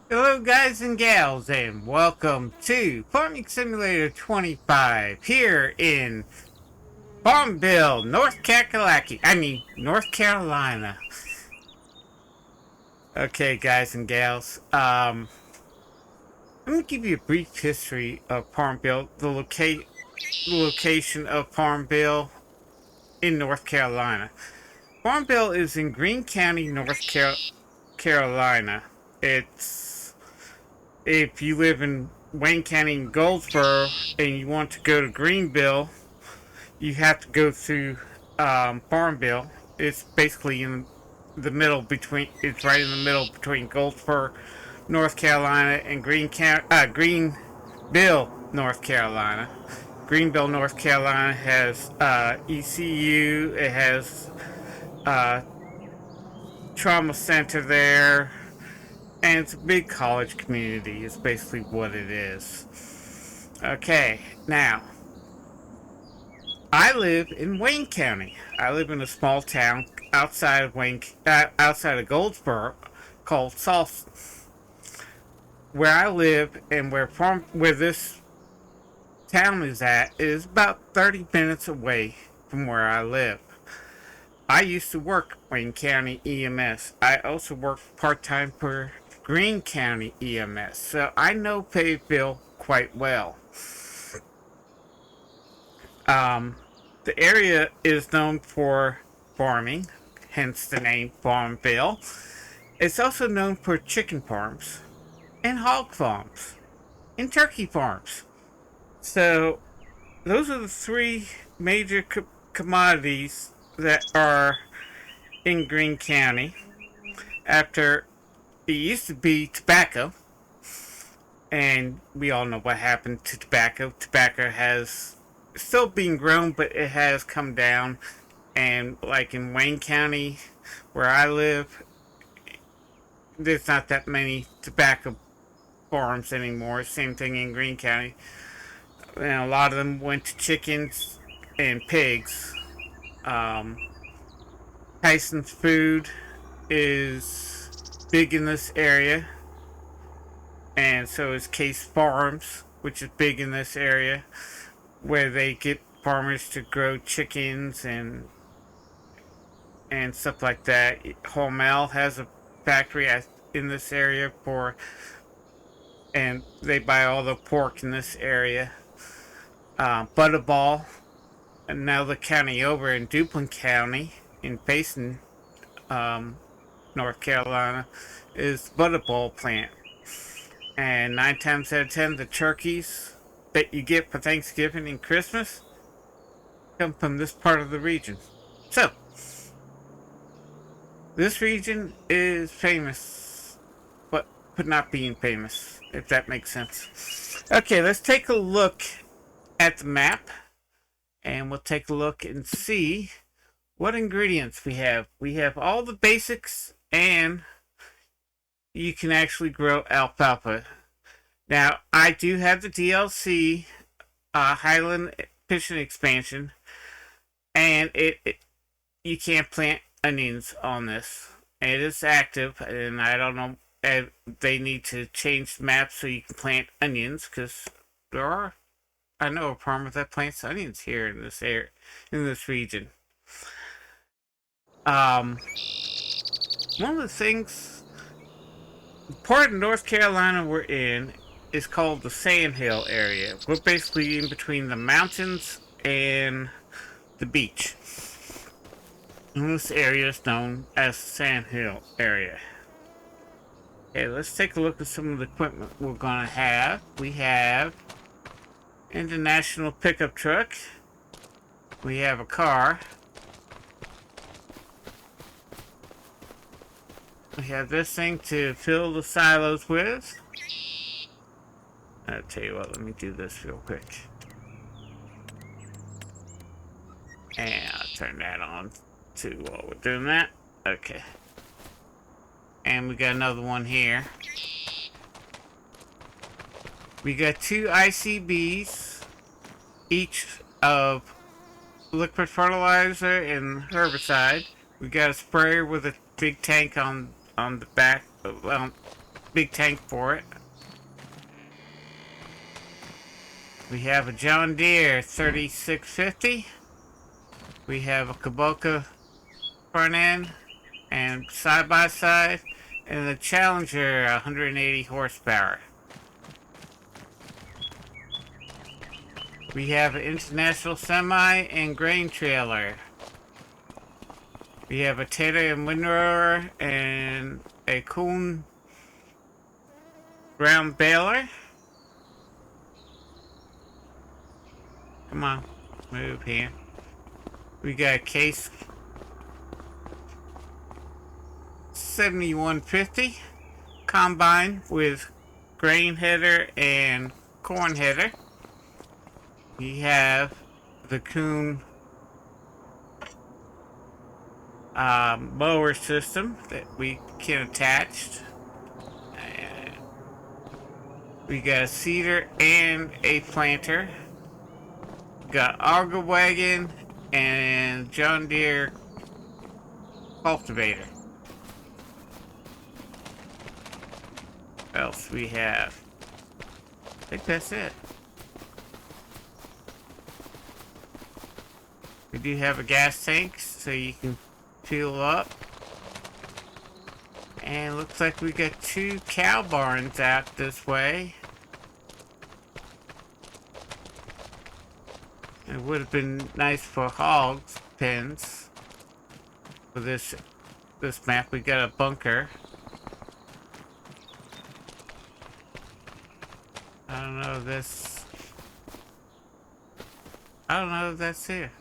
Hello guys and gals and welcome to Farming Simulator 25 here in Farmville, North Carolina. Okay guys and gals, let me give you a brief history of Farmville, the location of Farmville in North Carolina. Farmville is in Greene County, Carolina. It's If you live in Wayne County in Goldsboro and you want to go to Greenville, you have to go through Farmville. It's basically in the middle between. It's right in the middle between Goldsboro, North Carolina, and Greenville, North Carolina. Greenville, North Carolina has ECU. It has trauma center there, and it's a big college community. Is basically what it is. Okay, now I live in Wayne County. I live in a small town outside of Goldsboro called Salsa. Where I live and where this town is at is about 30 minutes away from where I live. I used to work Wayne County EMS. I also worked part-time for Greene County EMS, so I know Fayetteville quite well. The area is known for farming, hence the name Farmville. It's also known for chicken farms, and hog farms, and turkey farms. So, those are the three major commodities that are in Greene County. After it used to be tobacco, and we all know what happened to tobacco. Tobacco has still being grown, but it has come down. And like in Wayne County, where I live, there's not that many tobacco farms anymore. Same thing in Greene County. And a lot of them went to chickens and pigs. Tyson's Food is big in this area, and so is Case Farms, which is big in this area, where they get farmers to grow chickens and stuff like that. Hormel has a factory in this area and they buy all the pork in this area. Butterball, another county over in Duplin County in Payson, North Carolina, is Butterball plant. And 9 times out of 10, the turkeys that you get for Thanksgiving and Christmas come from this part of the region. So, this region is famous, but not being famous, if that makes sense. Okay, let's take a look at the map, and we'll take a look and see what ingredients we have. We have all the basics, and you can actually grow alfalfa. Now, I do have the DLC Highland Fishing Expansion, and you can't plant onions on this. It is active, and I don't know if they need to change the map so you can plant onions, because I know a farmer that plants onions here in this region. One of the things, the part of North Carolina we're in is called the Sandhill area. We're basically in between the mountains and the beach. And this area is known as the Sandhill area. Okay, let's take a look at some of the equipment we're gonna have. We have international pickup truck. We have a car. We have this thing to fill the silos with. I'll tell you what, let me do this real quick. And I'll turn that on too while we're doing that. Okay. And we got another one here. We got 2 ICBs, each of liquid fertilizer and herbicide. We got a sprayer with a big tank on the back, well, big tank for it. We have a John Deere 3650. We have a Kubota front end and side by side, and the Challenger 180 horsepower. We have an International Semi and grain trailer. We have a Tedder and windrower and a Kuhn ground baler. Come on, move here. We got a Case 7150 combine with grain header and corn header. We have the Kuhn mower system that we can attach. We got a seeder and a planter. We got auger wagon and John Deere cultivator. What else we have? I think that's it. We do have a gas tank so you can fuel up. And looks like we got 2 cow barns out this way. It would have been nice for hogs pens. For this map, we got a bunker. I don't know if that's here.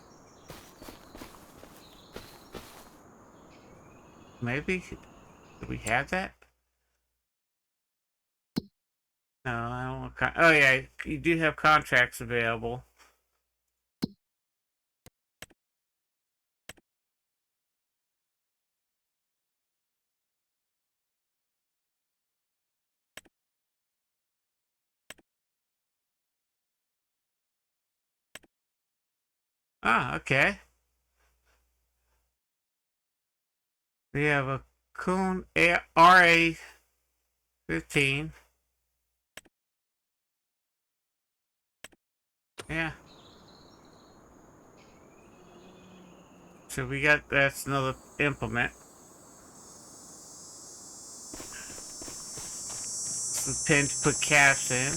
Maybe? Do we have that? No, I don't want oh yeah, you do have contracts available. Ah, okay. We have a Kuhn RA15. Yeah. So we got, that's another implement. Some pen to put calves in.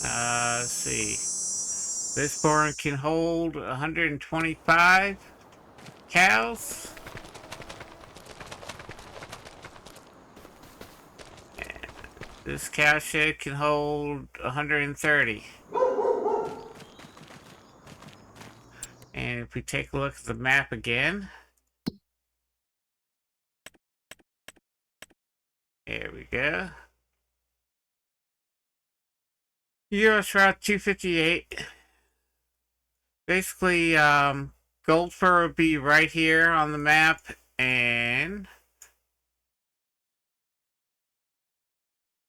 Let's see. This barn can hold 125 cows. And this cow shed can hold 130. And if we take a look at the map again, there we go. US Route 258. Basically, Goldfur would be right here on the map, and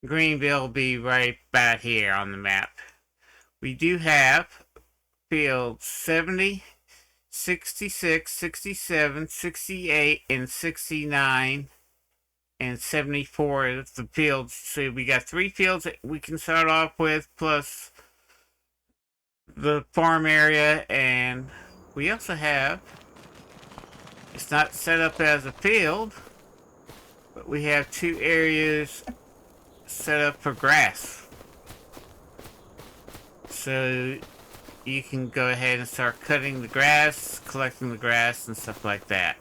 Greenville will be right back here on the map. We do have fields 70, 66, 67, 68, and 69, and 74 is the fields. So we got 3 fields that we can start off with, plus the farm area, and we also have, it's not set up as a field, but we have 2 areas set up for grass. So you can go ahead and start cutting the grass, collecting the grass, and stuff like that.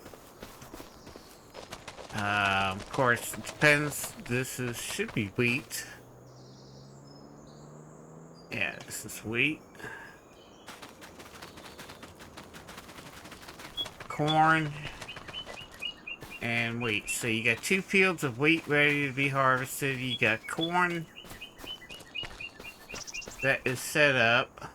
Of course, it depends. This should be wheat. Yeah, this is wheat. Corn and wheat. So you got 2 fields of wheat ready to be harvested. You got corn that is set up.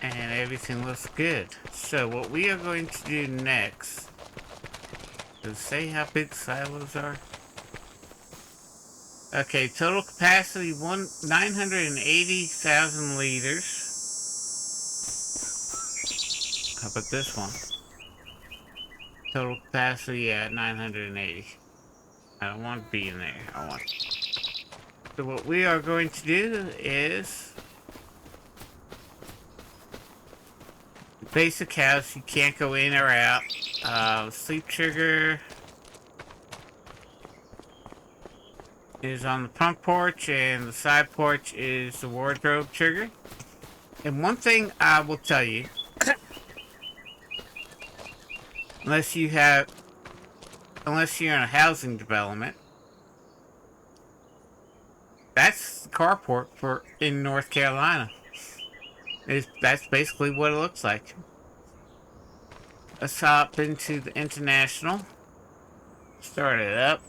And everything looks good. So what we are going to do next is say how big silos are. Okay, total capacity 980,000 liters. How about this one? Total capacity at 980. I don't want to be in there. I want. So what we are going to do is basic house. You can't go in or out. Sleep trigger is on the front porch, and the side porch is the wardrobe trigger. And one thing I will tell you, unless you're in a housing development, that's the carport for in North Carolina. That's basically what it looks like. Let's hop into the International. Start it up.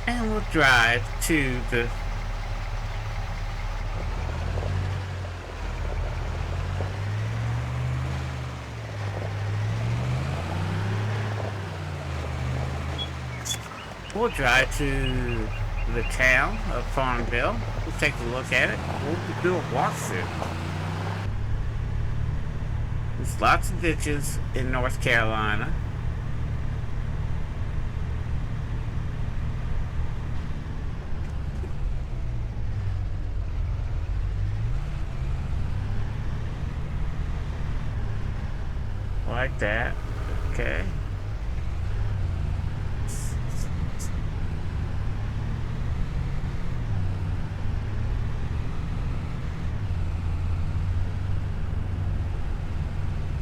And we'll drive to the town of Farmville. We'll take a look at it. We'll do a walkthrough. There's lots of ditches in North Carolina. Like that. Okay.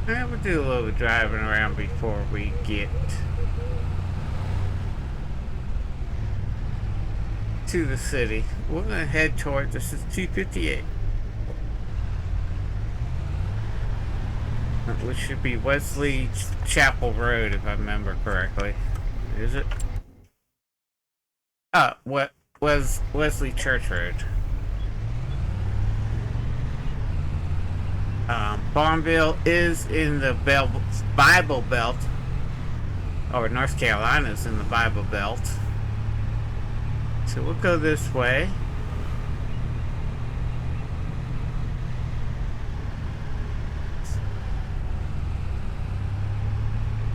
And we'll do a little driving around before we get to the city. We're going to head toward, this is 258. Which should be Wesley Chapel Road, if I remember correctly. Is it? What was Wesley Church Road? Farmville is in the Bible Belt, or North Carolina's in the Bible Belt. So we'll go this way.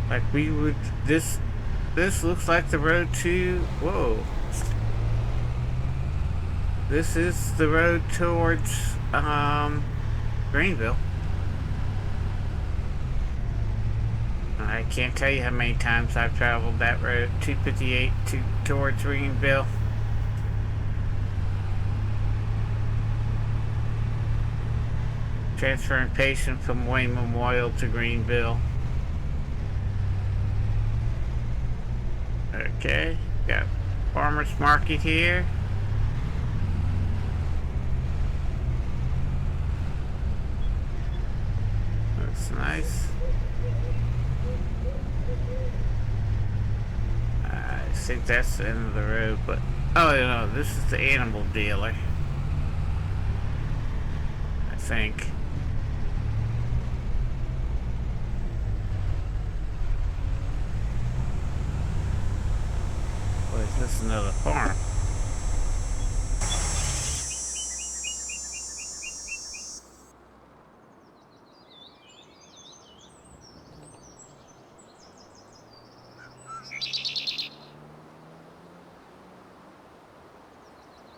Like we would, this looks like the road to, whoa. This is the road towards, Greenville. I can't tell you how many times I've traveled that road, 258 towards Greenville. Transferring patient from Wayne Memorial to Greenville. Okay, got farmer's market here. Looks nice. I think that's the end of the road, but oh no, this is the animal dealer. I think. Or is this another farm?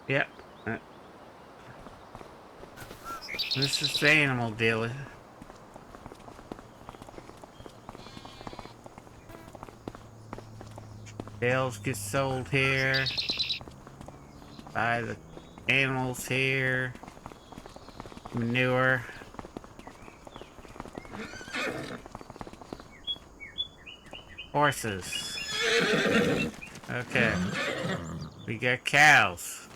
Yep. This is the animal dealer. Bales get sold here. Buy the animals here. Manure. Horses. Okay. We got cows.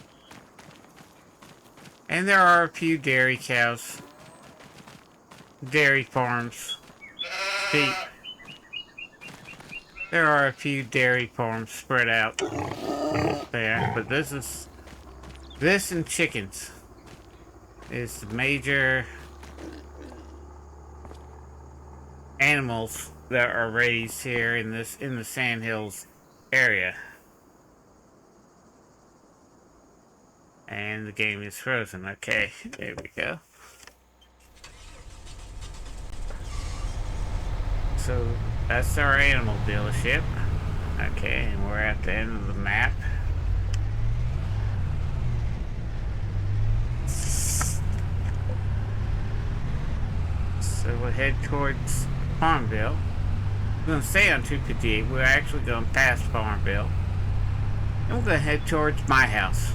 And there are a few dairy cows. Dairy farms. Sheep. There are a few dairy farms spread out there, but this and chickens is the major animals that are raised here in the Sandhills area. And the game is frozen. Okay, there we go. So that's our animal dealership. Okay, and we're at the end of the map. So we'll head towards Farmville. We're going to stay on 258. We're actually going past Farmville. And we're going to head towards my house.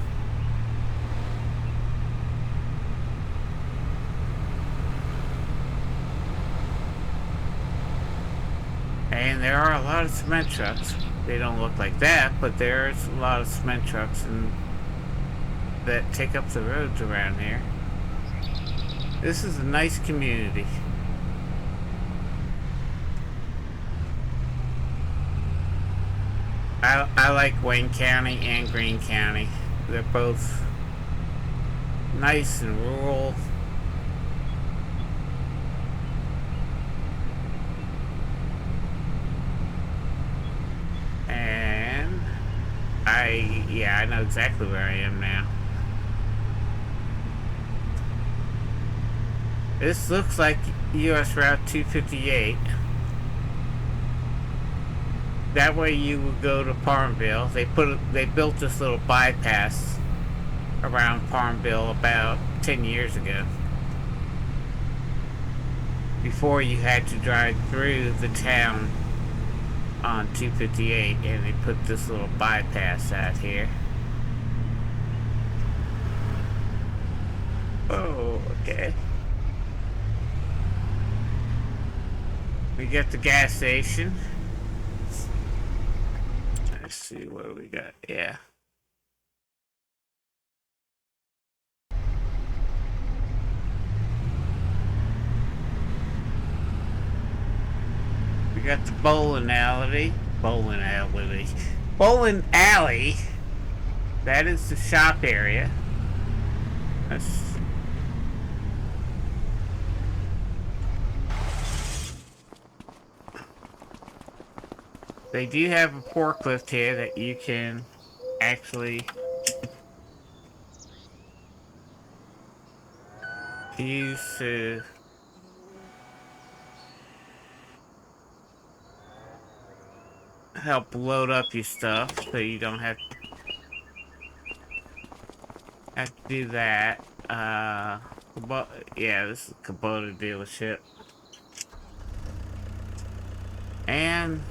And there are a lot of cement trucks. They don't look like that, but there's a lot of cement trucks that take up the roads around here. This is a nice community. I like Wayne County and Greene County. They're both nice and rural. And I know exactly where I am now. This looks like US Route 258. That way you would go to Farmville. They built this little bypass around Farmville about 10 years ago. Before you had to drive through the town on 258, and they put this little bypass out here. Oh, okay. We got the gas station. Let's see what we got. Yeah. We got the bowling alley. Bowling alley. That is the shop area. They do have a forklift here that you can actually use to help load up your stuff, so you don't have to do that. But yeah, this is a Kubota dealership, and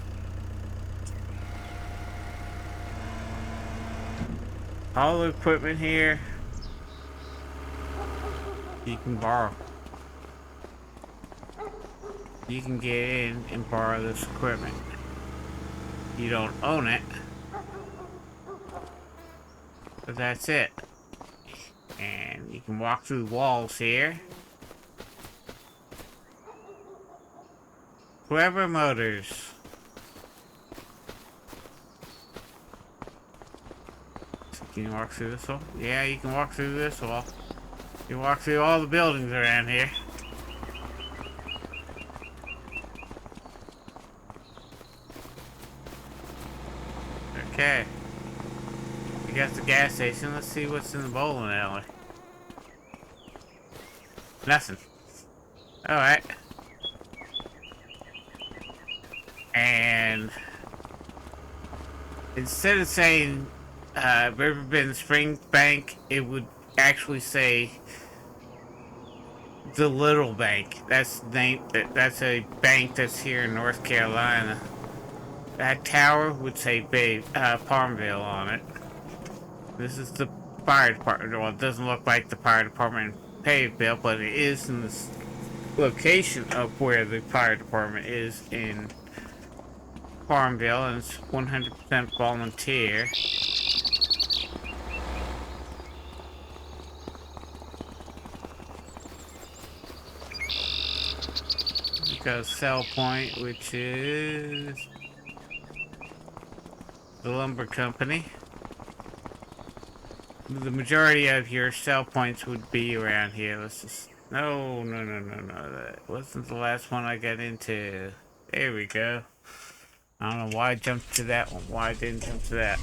all the equipment here you can borrow. You can get in and borrow this equipment. You don't own it, but that's it. And you can walk through walls here. Clever Motors. Can you walk through this wall? Yeah, you can walk through this wall. You can walk through all the buildings around here. Okay. We got the gas station. Let's see what's in the bowling alley. Nothing. Alright. And instead of saying Riverbend Spring Bank, it would actually say the Little Bank. That's a bank that's here in North Carolina. That tower would say Farmville on it. This is the fire department. Well, it doesn't look like the fire department in Paveville, but it is in this location of where the fire department is in Farmville, and it's 100% volunteer. We got a sell point, which is the lumber company. The majority of your sell points would be around here. Let's just... No. That wasn't the last one I got into. There we go. I don't know why I jumped to that one. Why I didn't jump to that.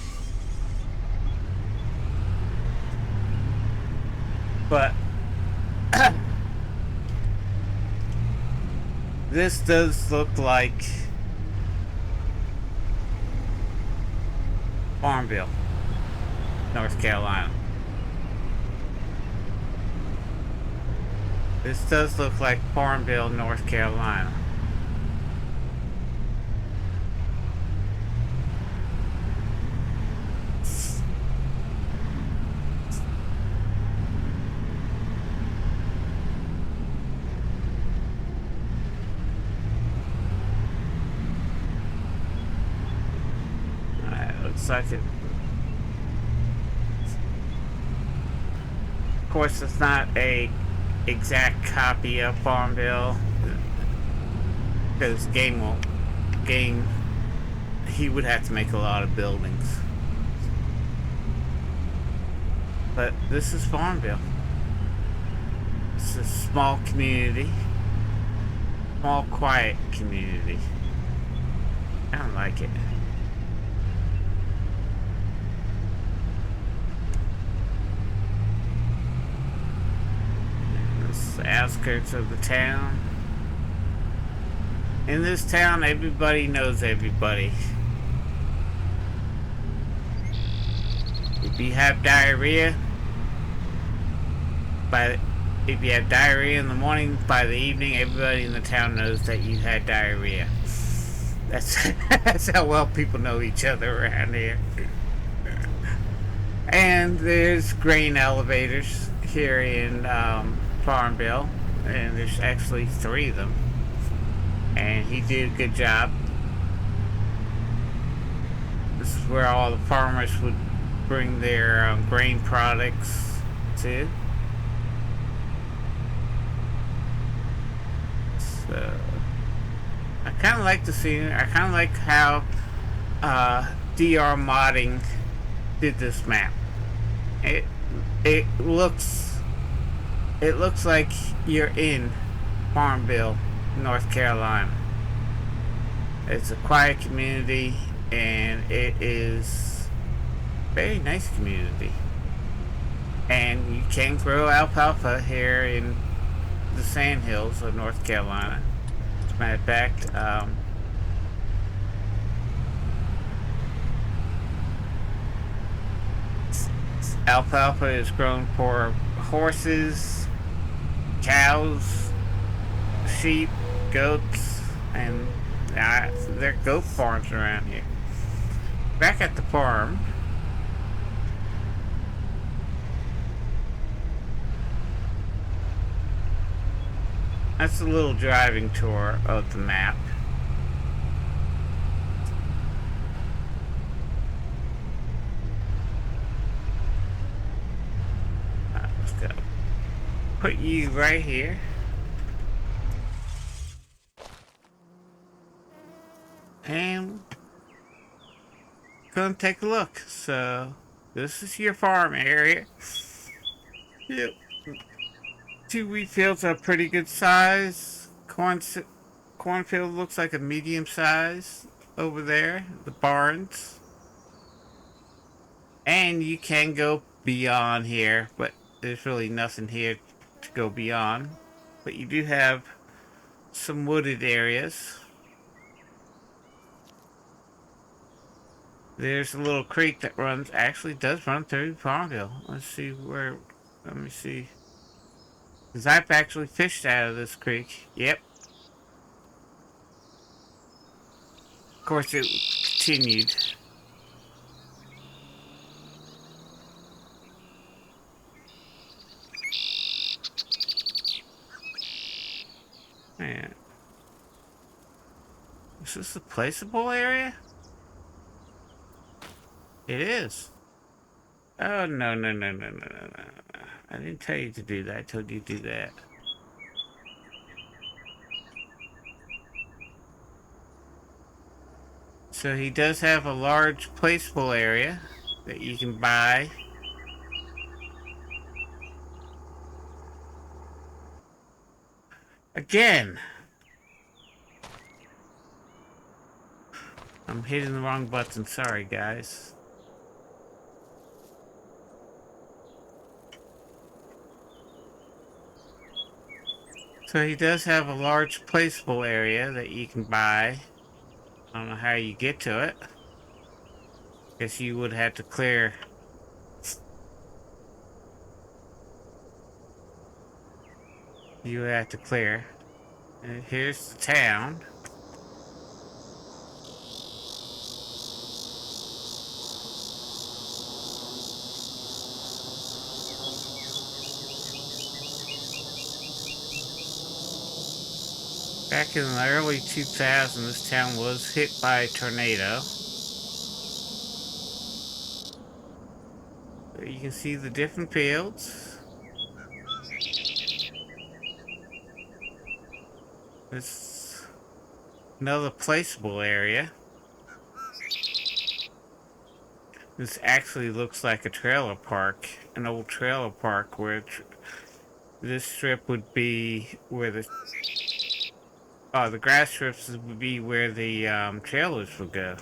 But... This does look like Farmville, North Carolina. This does look like Farmville, North Carolina. Looks like it. Of course, it's not a exact copy of Farmville, because game he would have to make a lot of buildings. But this is Farmville. It's a small community, small quiet community. I don't like it. The outskirts of the town. In this town, everybody knows everybody. If you have diarrhea, if you have diarrhea in the morning, by the evening, everybody in the town knows that you had diarrhea. That's how well people know each other around here. And there's grain elevators here in Farmville, and there's actually 3 of them, and he did a good job. This is where all the farmers would bring their grain products to. So I kind of like the scene. I kind of like how DR Modding did this map. It looks like you're in Farmville, North Carolina. It's a quiet community, and it is a very nice community. And you can grow alfalfa here in the Sandhills of North Carolina. As a matter of fact, alfalfa is grown for horses, cows, sheep, goats, and there are goat farms around here. Back at the farm, that's a little driving tour of the map. Let's go. Put you right here. And gonna take a look. So this is your farm area. Yep. 2 wheat fields are pretty good size. Cornfield looks like a medium size over there. The barns. And you can go beyond here, but there's really nothing here to go beyond. But you do have some wooded areas. There's a little creek that does run through Farmville. Let me see. Because I've actually fished out of this creek. Yep. Of course, it continued. Man. Is this a placeable area? It is. Oh, no. I didn't tell you to do that. I told you to do that. So he does have a large placeable area that you can buy. Again. I'm hitting the wrong button. Sorry, guys. So he does have a large placeable area that you can buy. I don't know how you get to it. Guess you would have to clear. You would have to clear. And here's the town. Back in the early 2000s, this town was hit by a tornado. You can see the different fields. This another placeable area. This actually looks like a trailer park, an old trailer park where this strip would be where the grass strips would be where the trailers would go.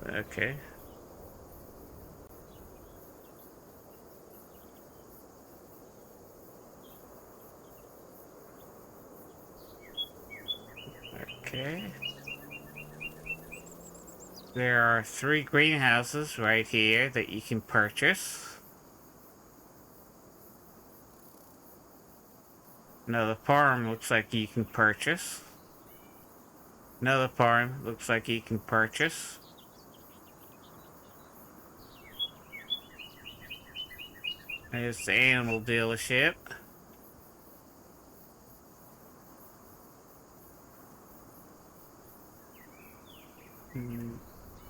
Okay. Okay. There are 3 greenhouses right here that you can purchase. Another farm looks like you can purchase. Another farm looks like you can purchase. There's the animal dealership.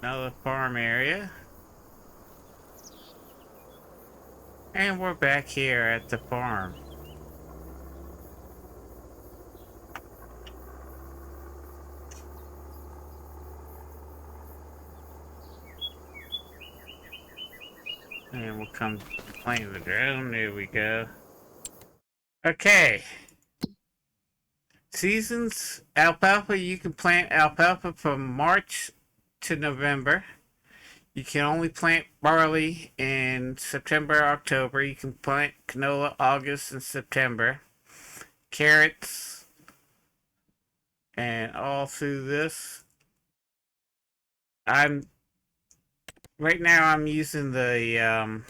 Another farm area. And we're back here at the farm. And we'll come playing the drone. There we go. Okay. Seasons. Alfalfa. You can plant alfalfa from March to November. You can only plant barley in September, October. You can plant canola August and September. Carrots. And all through this. Right now I'm using the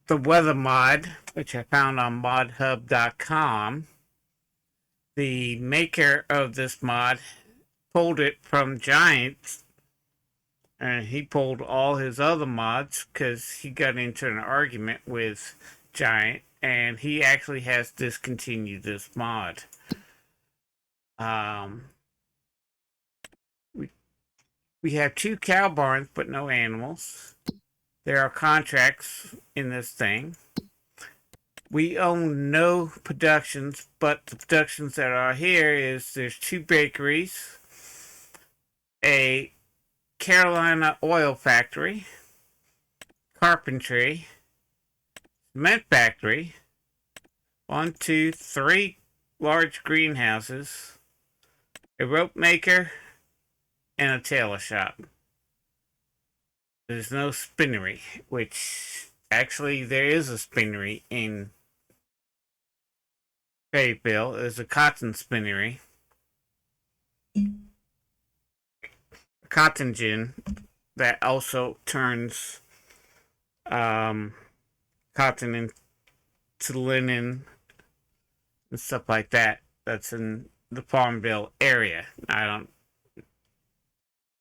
weather mod, which I found on modhub.com. The maker of this mod pulled it from Giant, and he pulled all his other mods because he got into an argument with Giant, and he actually has discontinued this mod. We have 2 cow barns, but no animals. There are contracts in this thing. We own no productions, but the productions that are here is there's 2 bakeries, a Carolina oil factory, carpentry, cement factory, 1, 2, 3 large greenhouses, a rope maker, and a tailor shop. There's no spinnery, which actually there is a spinnery in Fayetteville. There's a cotton spinnery, a cotton gin that also turns cotton into linen and stuff like that. That's in the Farmville area.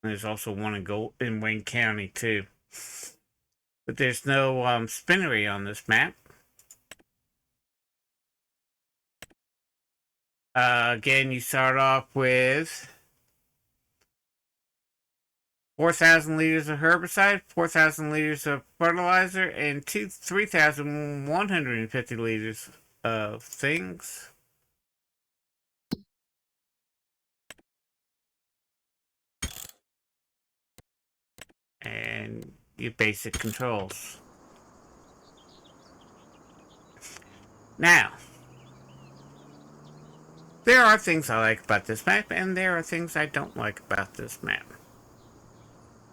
There's also one in Wayne County too. But there's no spinnery on this map. Again, you start off with 4,000 liters of herbicide, 4,000 liters of fertilizer, and 3,150 liters of things. And your basic controls. Now, there are things I like about this map, and there are things I don't like about this map.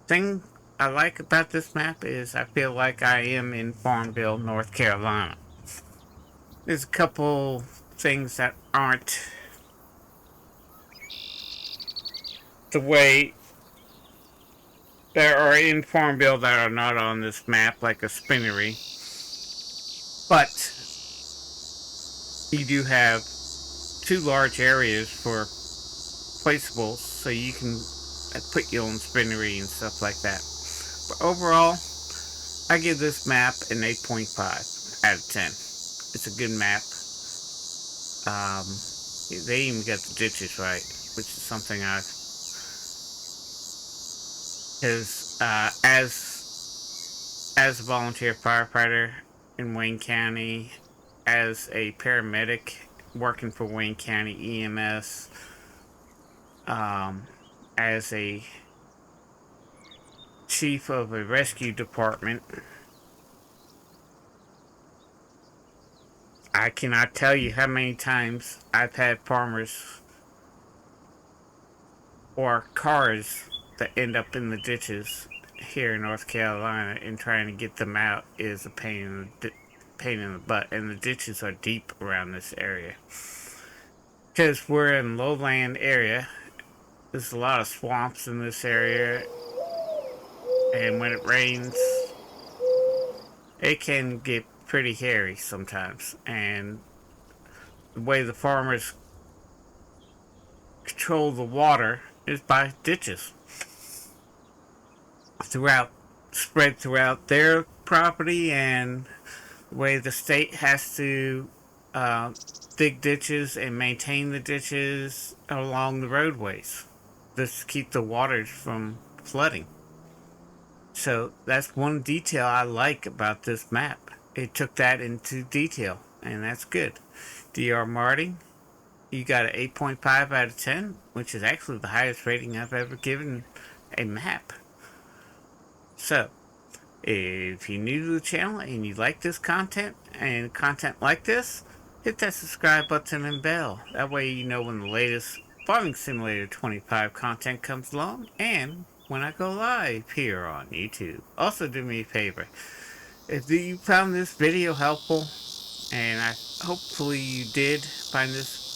Thing I like about this map is I feel like I am in Farmville, North Carolina. There's a couple things that aren't the way there are in Farmville that are not on this map, like a spinnery. But you do have two large areas for placeables, so you can put your own spinnery and stuff like that. But overall, I give this map an 8.5 out of 10. It's a good map. They even got the ditches right, which is something I, because as a volunteer firefighter in Wayne County, as a paramedic working for Wayne County EMS, as a chief of a rescue department, I cannot tell you how many times I've had farmers or cars that end up in the ditches here in North Carolina, and trying to get them out is a pain in the butt. And the ditches are deep around this area because we're in lowland area. There's a lot of swamps in this area, and when it rains, it can get pretty hairy sometimes. And the way the farmers control the water is by ditches spread throughout their property, and the way the state has to dig ditches and maintain the ditches along the roadways just to keep the waters from flooding. So that's one detail I like about this map. It took that into detail, and that's good. DR Marty, you got an 8.5 out of 10, which is actually the highest rating I've ever given a map. So, if you're new to the channel and you like this content and content like this, hit that subscribe button and bell. That way you know when the latest Farming Simulator 25 content comes along and when I go live here on YouTube. Also, do me a favor. If you found this video helpful, and hopefully you did find this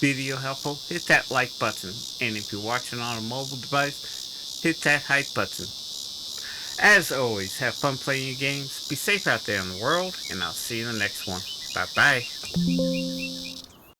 video helpful, hit that like button. And if you're watching on a mobile device, hit that hype button. As always, have fun playing your games, be safe out there in the world, and I'll see you in the next one. Bye bye.